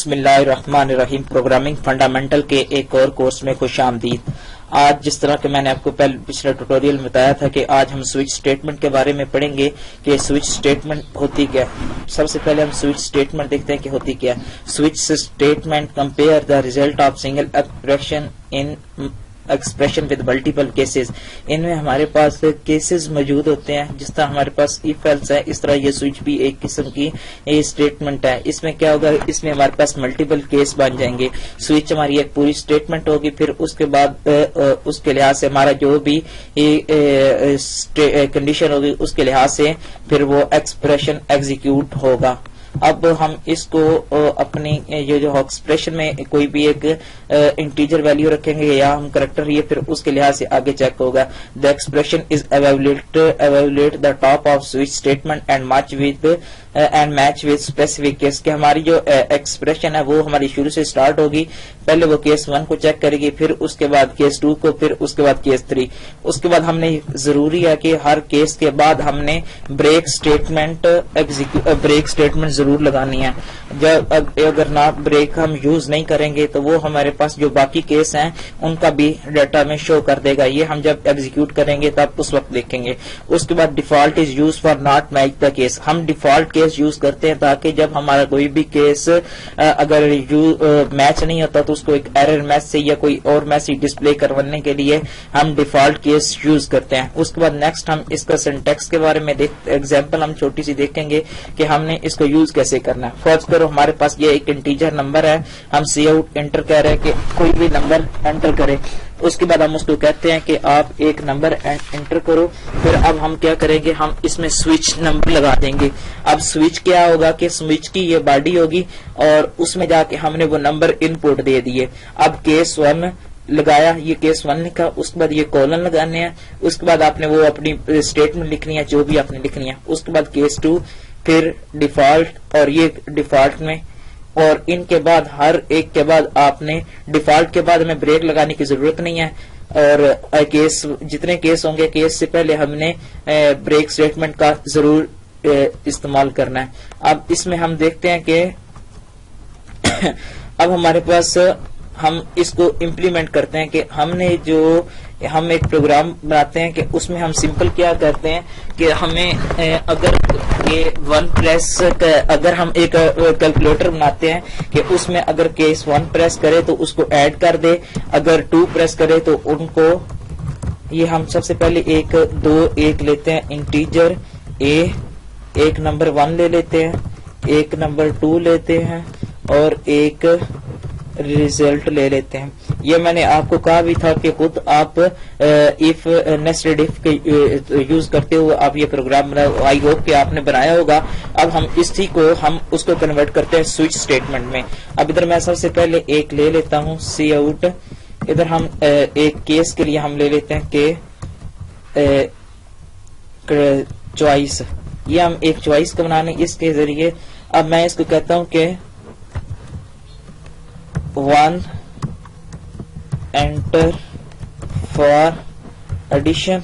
بسم اللہ الرحمن الرحیم پروگرامنگ فنڈامنٹل کے ایک اور کورس میں خوش آمدید۔ آج جس طرح کہ میں نے آپ کو پچھلے ٹیوٹوریل میں بتایا تھا کہ آج ہم سوئچ سٹیٹمنٹ کے بارے میں پڑھیں گے کہ سوئچ سٹیٹمنٹ ہوتی کیا ہے۔ سب سے پہلے ہم سوئچ سٹیٹمنٹ دیکھتے ہیں کہ ہوتی کیا ہے۔ Switch statement compare the result of single expression with multiple cases. ان میں ہمارے پاس کیسز موجود ہوتے ہیں، جس طرح ہمارے پاس ایف ایلس ہے، اس طرح یہ سوئچ بھی ایک قسم کی اسٹیٹمنٹ ہے۔ اس میں کیا ہوگا، اس میں ہمارے پاس ملٹیپل کیس بن جائیں گے۔ سوئچ ہماری ایک پوری اسٹیٹمنٹ ہوگی، پھر اس کے بعد اس کے لحاظ سے ہمارا جو بھی کنڈیشن ہوگی اس کے لحاظ سے پھر وہ ایکسپریشن ایگزیکیوٹ ہوگا۔ اب ہم اس کو اپنی جو ایکسپریشن میں کوئی بھی ایک انٹیجر ویلیو رکھیں گے یا ہم کریکٹر، یہ پھر اس کے لحاظ سے آگے چیک ہوگا۔ The expression is evaluate the top of switch statement and match with specific case, کہ ہماری جو ایکسپریشن ہے وہ ہماری شروع سے اسٹارٹ ہوگی۔ پہلے وہ کیس 1 کو چیک کرے گی، پھر اس کے بعد کیس 2 کو، پھر اس کے بعد کیس 3۔ اس کے بعد ہم نے ضروری ہے کہ ہر کیس کے بعد ہم نے بریک اسٹیٹمنٹ ضرور لگانی ہے۔ جب اگر نہ بریک ہم یوز نہیں کریں گے تو وہ ہمارے پاس جو باقی کیس ہیں ان کا بھی ڈیٹا میں شو کر دے گا۔ یہ ہم جب ایگزیکیوٹ کریں گے تب اس وقت دیکھیں گے۔ اس کے بعد default is use for not match the case. ہم ڈیفالٹ کیس یوز کرتے ہیں تاکہ جب ہمارا کوئی بھی کیس اگر میچ نہیں ہوتا تو اس کو ایک ایرر میسج یا کوئی اور میسج ڈسپلے کروانے کے لیے ہم ڈیفالٹ کیس یوز کرتے ہیں۔ اس کے بعد نیکسٹ ہم اس کا سینٹیکس کے بارے میں ایگزامپل ہم چھوٹی سی دیکھیں گے کہ ہم نے اس کو یوز کیسے کرنا ہے۔ فرض کرو ہمارے پاس یہ ایک انٹیجر نمبر ہے، ہم سی آؤٹ انٹر کہہ رہے ہیں کہ کوئی بھی نمبر انٹر کرے۔ اس کے بعد ہم اس کو کہتے ہیں کہ آپ ایک نمبر انٹر کرو، پھر اب ہم کیا کریں گے، ہم اس میں سوئچ نمبر لگا دیں گے۔ اب سوئچ کیا ہوگا کہ سوئچ کی یہ باڈی ہوگی اور اس میں جا کے ہم نے وہ نمبر ان پٹ دے دیے۔ اب کیس 1 لگایا، یہ کیس 1 لکھا، اس کے بعد یہ کولن لگانے ہیں، اس کے بعد آپ نے وہ اپنی اسٹیٹمنٹ لکھنی ہے جو بھی آپ نے لکھنی ہے۔ اس کے بعد کیس 2، پھر ڈیفالٹ اور یہ ڈیفالٹ میں، اور ان کے بعد ہر ایک کے بعد آپ نے ڈیفالٹ کے بعد ہمیں بریک لگانے کی ضرورت نہیں ہے، اور کیس جتنے کیس ہوں گے کیس سے پہلے ہم نے بریک اسٹیٹمنٹ کا ضرور استعمال کرنا ہے۔ اب اس میں ہم دیکھتے ہیں کہ اب ہمارے پاس ہم اس کو امپلیمنٹ کرتے ہیں کہ ہم ایک پروگرام بناتے ہیں کہ اس میں ہم سمپل کیا کرتے ہیں کہ ہمیں اگر یہ 1 پریس، اگر ہم ایک کیلکولیٹر بناتے ہیں کہ اس میں اگر کیس 1 پریس کرے تو اس کو ایڈ کر دے، اگر 2 پریس کرے تو ان کو، یہ ہم سب سے پہلے 1 لیتے ہیں انٹیجر اے، ایک نمبر 1 لے لیتے ہیں، ایک نمبر 2 لیتے ہیں اور ایک ریزلٹ لے لیتے ہیں۔ یہ میں نے آپ کو کہا بھی تھا کہ خود آپ ایف نیسٹڈ ایف کے یوز کرتے ہوئے آپ یہ پروگرام آئی ہوپ کہ آپ نے بنایا ہوگا۔ اب ہم اسی کو اس کو کنورٹ کرتے ہیں سوئچ اسٹیٹمنٹ میں۔ اب ادھر میں سب سے پہلے ایک لے لیتا ہوں سی آؤٹ، ادھر ہم ایک کیس کے لیے ہم لے لیتے ہیں کہ چوائس، یہ ہم ایک چوائس کا بنانے اس کے ذریعے۔ اب میں اس کو کہتا ہوں کہ 1 enter for addition،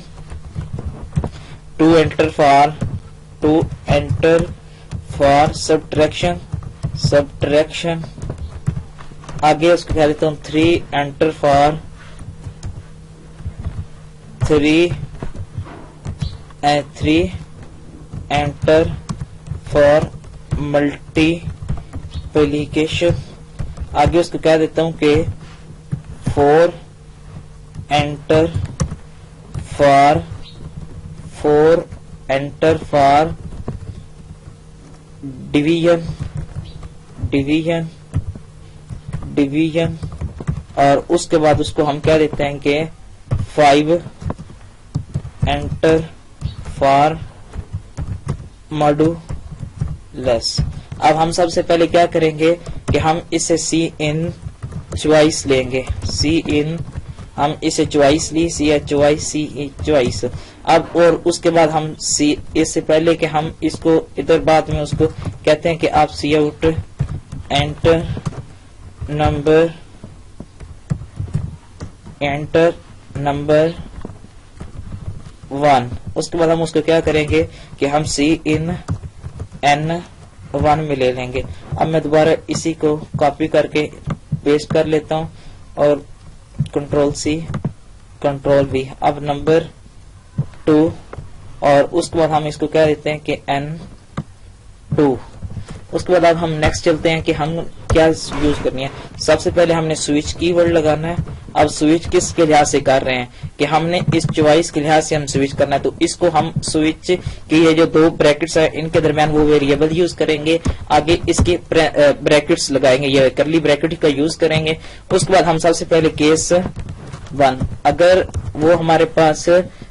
2 enter for subtraction، آگے اس کو کہہ دیتا ہوں 3 enter for multiplication، آگے اس کو کہہ دیتا ہوں کہ 4 enter for division، اور اس کے بعد اس کو ہم کہہ دیتے ہیں کہ 5 enter for modulus۔ اب ہم سب سے پہلے کیا کریں گے کہ ہم اسے سی ان چوائس لیں گے، ہم اسے چوائس لی، چوائس۔ اب اور اس کے بعد ہم اس سے پہلے کہ ہم اس کو ادھر بعد میں اس کو کہتے ہیں کہ آپ سی آؤٹ انٹر نمبر 1، اس کے بعد ہم اس کو کیا کریں گے کہ ہم سی ان N1 میں لے لیں گے۔ اب میں دوبارہ اسی کو کاپی کر کے پیسٹ کر لیتا ہوں اور کنٹرول سی کنٹرول وی. اب نمبر 2 اور اس کے بعد ہم اس کو کہہ دیتے ہیں کہ N2. اس کے بعد اب ہم نیکسٹ چلتے ہیں کہ ہم کیا یوز کرنی ہے. سب سے پہلے ہم نے سوئچ کی ورڈ لگانا ہے. اب سوئچ کس کے لحاظ سے کر رہے ہیں کہ ہم نے اس چوائس کے لحاظ سے ہم سوئچ کرنا ہے, تو اس کو ہم سوئچ کی یہ جو 2 بریکٹس ہیں ان کے درمیان وہ ویریبل یوز کریں گے, آگے اس کے بریکٹس لگائیں گے, یہ کرلی بریکٹ کا یوز کریں گے. اس کے بعد ہم سب سے پہلے کیس 1, اگر وہ ہمارے پاس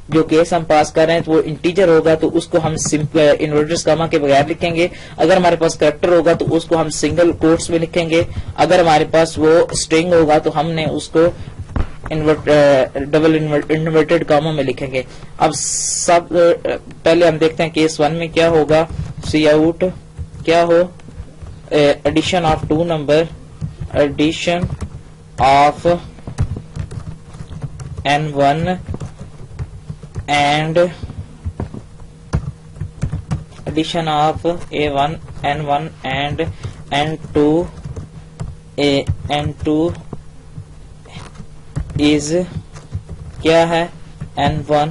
جو کیس ہم پاس کر رہے ہیں تو وہ انٹیجر ہوگا تو اس کو ہم انورٹرز کاما کے بغیر لکھیں گے. اگر ہمارے پاس کریکٹر ہوگا تو اس کو ہم سنگل کوٹس میں لکھیں گے. اگر ہمارے پاس وہ اسٹرنگ ہوگا تو ہم نے اس کو ڈبل انورٹیڈ کاما میں لکھیں گے. اب سب پہلے ہم دیکھتے ہیں کیس 1 میں کیا ہوگا. سی آؤٹ کیا ہو, addition of 2 number, addition of N1 and addition of A1 N1 and N2 N2 is کیا ہے N1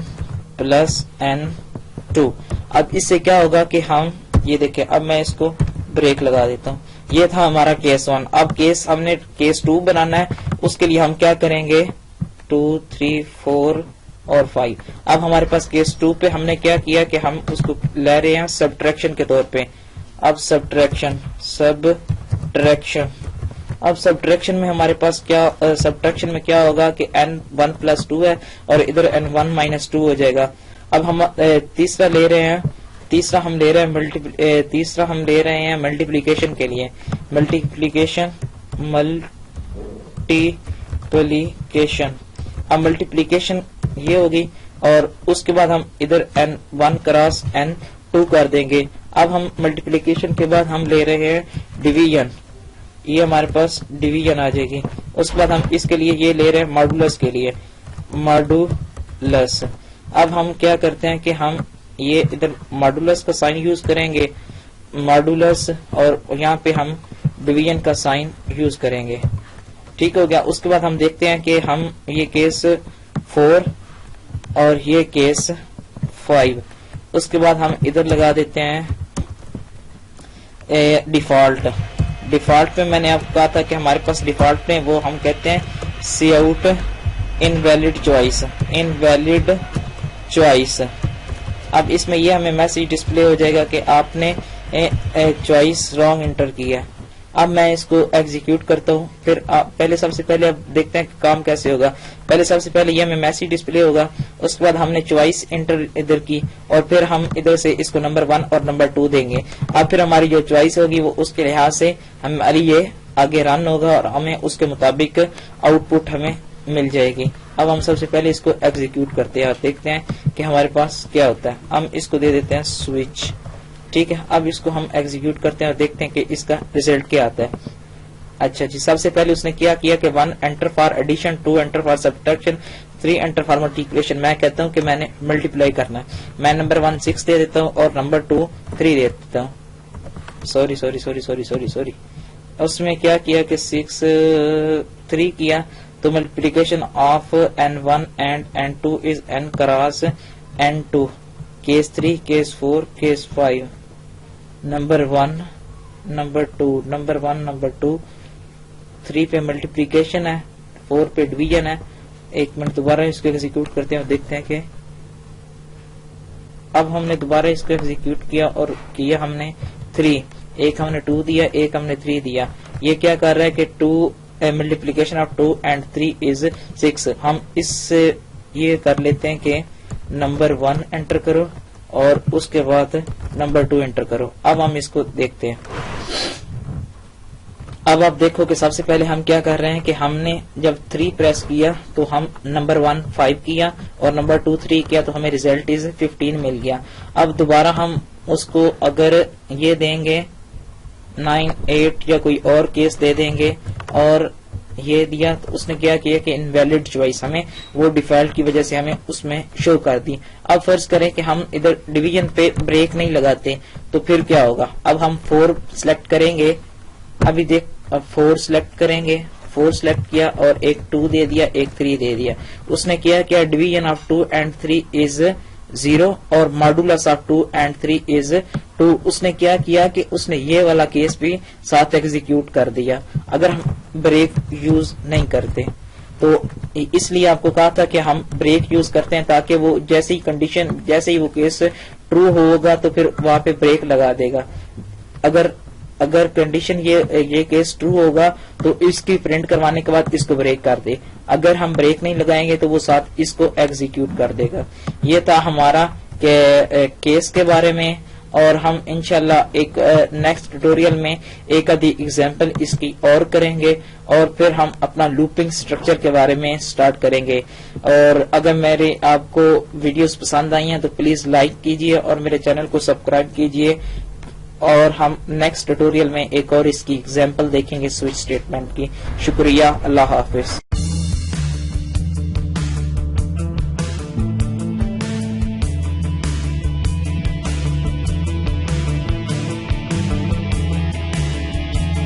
plus N2. اب اس سے کیا ہوگا کہ ہم یہ دیکھیں, اب میں اس کو بریک لگا دیتا ہوں. یہ تھا ہمارا کیس 1. اب کیس ہم نے کیس 2 بنانا ہے, اس کے لیے ہم کیا کریں گے 2 3 4 اور 5. اب ہمارے پاس کیس 2 پہ ہم نے کیا کیا کہ ہم اس کو لے رہے ہیں سبٹریکشن کے طور پہ. اب سبٹریکشن اب سبٹریکشن میں ہمارے پاس کیا سبٹریکشن میں کیا ہوگا کہ N1 plus 2 ہے اور ادھر N1 minus 2 ہو جائے گا. اب ہم تیسرا لے رہے ہیں ملٹیپلیکیشن کے لیے. اب ملٹیپلیکیشن یہ ہوگی اور اس کے بعد ہم ادھر N1 کراس N2 کر دیں گے. اب ہم ملٹیپلیکیشن کے بعد ہم لے رہے ہیں ڈویژن, یہ ہمارے پاس ڈویژن آ جائے گی. اس کے بعد ہم اس کے لیے یہ لے رہے ہیں ماڈولس کے لیے ماڈولس. اب ہم کیا کرتے ہیں کہ ہم یہ ادھر ماڈولس کا سائن یوز کریں گے ماڈولس, اور یہاں پہ ہم ڈویژن کا سائن یوز کریں گے. ٹھیک ہو گیا. اس کے بعد ہم دیکھتے ہیں کہ ہم یہ کیس 4 اور یہ کیس 5, اس کے بعد ہم ادھر لگا دیتے ہیں ڈیفالٹ میں میں نے آپ کہا تھا کہ ہمارے پاس ڈیفالٹ میں وہ ہم کہتے ہیں سی آؤٹ انویلڈ چوائس. اب اس میں یہ ہمیں میسج ڈسپلے ہو جائے گا کہ آپ نے چوائس رانگ انٹر کی ہے. اب میں اس کو ایگزیکیوٹ کرتا ہوں. پھر پہلے سب سے پہلے اب دیکھتے ہیں کہ کام کیسے ہوگا. پہلے سب سے پہلے یہ ہمیں میسج ڈسپلے ہوگا, اس کے بعد ہم نے چوائس انٹر ادھر کی اور پھر ہم ادھر سے اس کو نمبر 1 اور نمبر 2 دیں گے. اب پھر ہماری جو چوائس ہوگی وہ اس کے لحاظ سے ہماری یہ آگے رن ہوگا اور ہمیں اس کے مطابق آؤٹ پٹ ہمیں مل جائے گی. اب ہم سب سے پہلے اس کو ایگزیکیوٹ کرتے ہیں اور دیکھتے ہیں کہ ہمارے پاس کیا ہوتا ہے. ہم اس کو دے دیتے ہیں سوئچ. ٹھیک ہے. اب اس کو ہم ایگزیکیوٹ کرتے ہیں اور دیکھتے ہیں کہ اس کا ریزلٹ کیا آتا ہے. اچھا جی, سب سے پہلے اس نے کیا کہ 1 enter for addition, 2 enter for subtraction, 3 enter for multiplication. میں کہتا ہوں کہ میں نے ملٹیپلائی کرنا ہے. میں نمبر 1 6 دے دیتا ہوں اور نمبر 2 3 دے دیتا ہوں. سوری اس میں کیا کہ 6 3 کیا تو multiplication of N1 and N2 is N cross N2. Case 3 case 4 case 5, number 1 number 2 number 1 number 2. 3 پہ ملٹیپلیکیشن ہے, 4 پہ ڈویژن ہے. ایک منٹ دوبارہ اس کو ایگزیکیوٹ کرتے ہیں اور دیکھتے ہیں کہ اب ہم نے دوبارہ اس کو ایگزیکیوٹ کیا اور کیا ہم نے 3, ایک ہم نے 2 دیا, ایک ہم نے 3 دیا. یہ کیا کر رہا ہے کہ 2 ملٹیپلیکیشن آف 2 اینڈ 3 از 6. ہم اس سے یہ کر لیتے ہیں کہ نمبر 1 انٹر کرو اور اس کے بعد نمبر 2 انٹر کرو. اب ہم اس کو دیکھتے ہیں. اب آپ دیکھو کہ سب سے پہلے ہم کیا کر رہے ہیں کہ ہم نے جب 3 پریس کیا تو ہم نمبر 1 5 کیا اور نمبر 2 3 کیا تو ہمیں ریزلٹ از 15 مل گیا. اب دوبارہ ہم اس کو اگر یہ دیں گے 9 8 یا کوئی اور کیس دے دیں گے اور یہ دیا تو اس نے کیا کہ انویلڈ چوائس ہمیں وہ ڈیفالٹ کی وجہ سے ہمیں اس میں شو کر دی. اب فرض کریں کہ ہم ادھر ڈویژن پہ بریک نہیں لگاتے تو پھر کیا ہوگا. اب ہم 4 سلیکٹ کریں گے ابھی دیکھ 4 سلیکٹ کریں گے, 4 سلیکٹ کیا اور ایک 2 دے دیا, ایک 3 دے دیا. اس نے کیا ڈویژن آف 2 and 3 از 0 اور ماڈولس آف 2 and 3 از 2. اس نے کیا کہ اس نے یہ والا کیس بھی ساتھ ایگزیکیوٹ کر دیا اگر ہم بریک یوز نہیں کرتے. تو اس لیے آپ کو کہا تھا کہ ہم بریک یوز کرتے ہیں تاکہ وہ جیسے ہی کنڈیشن, جیسے ہی وہ کیس ٹرو ہوگا تو پھر وہاں پہ بریک لگا دے گا. اگر کنڈیشن یہ کیس ٹرو ہوگا تو اس کی پرنٹ کروانے کے بعد اس کو بریک کر دے. اگر ہم بریک نہیں لگائیں گے تو وہ ساتھ اس کو ایگزیکیوٹ کر دے گا. یہ تھا ہمارا کیس کے بارے میں, اور ہم انشاءاللہ ایک نیکسٹ ٹیوٹوریل میں ایک آدھی ایگزامپل اس کی اور کریں گے, اور پھر ہم اپنا لوپنگ اسٹرکچر کے بارے میں سٹارٹ کریں گے. اور اگر میرے آپ کو ویڈیوز پسند آئی ہیں تو پلیز لائک کیجئے اور میرے چینل کو سبسکرائب کیجئے, اور ہم نیکسٹ ٹیوٹوریل میں ایک اور اس کی ایگزامپل دیکھیں گے سوئچ اسٹیٹمنٹ کی. شکریہ, اللہ حافظ.